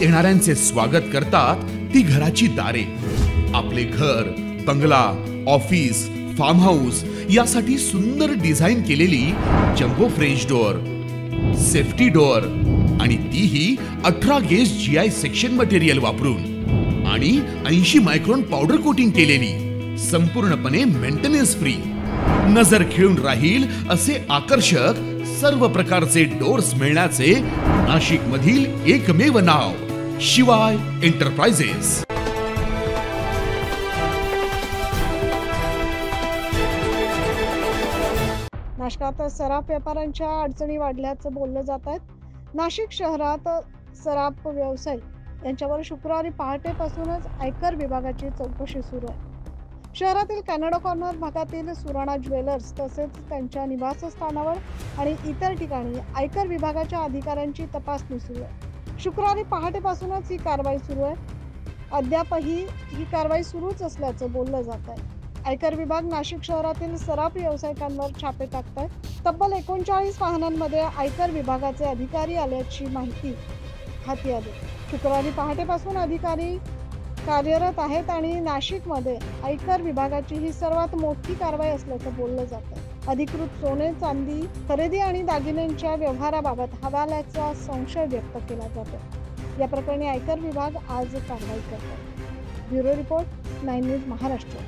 येणाऱ्यांचे स्वागत करतात ती घराची दारे। आपले घर, बंगला, ऑफिस, फार्म हाऊस यासाठी सुंदर डिझाईन केलेली jumbo French door, safety door आणि तीही 18 गेज GI सेक्शन मटेरियल वापरून आणि 80 मायक्रॉन पावडर कोटिंग केलेली, संपूर्णपणे मेंटेनन्स फ्री, नजर खिळून राहील असे आकर्षक सर्व प्रकारचे डोर्स मिळण्याचे नाशिक मधील एकमेव नाव शिवाय एंटरप्राइजेस। नाशिकात सराफ व्यापाऱ्यांच्या अडचणी वाढल्याचं बोललं जात आहे। नाशिक शहरात सराफ व्यावसायिक यांच्यावर शुक्रवारी पहाटेपासूनच आयकर विभागाची चौकशी सुरू आहे। शहरातील कॅनडा कॉर्नर भागातील सुराणा ज्वेलर्स तसेच त्यांच्या निवासस्थानावर आणि इतर ठिकाणी आयकर विभागाच्या अधिकाऱ्यांची तपासणी सुरू आहे। शुक्रवारी पहाटेपासूनच ही कारवाई सुरू आहे। अद्यापही ही कारवाई सुरूच असल्याचं बोललं जात आहे। आयकर विभाग नाशिक शहरातील सराफ व्यावसायिकांवर छापे टाकत आहे। तब्बल 39 वाहनांमध्ये आयकर विभागाचे अधिकारी आल्याची माहिती हाती आली। शुक्रवारी पहाटेपासून अधिकारी कार्यरत आहेत आणि नाशिकमध्ये आयकर विभागाची ही सर्वात मोठी कारवाई असल्याचं बोललं जातं। अधिकृत सोने चांदी खरेदी आणि दागिन्यांच्या व्यवहाराबाबत हवाल्याचा संशय व्यक्त केला जातो। या प्रकरणी आयकर विभाग आज कारवाई करतो। Bureau report 9 news Maharashtra.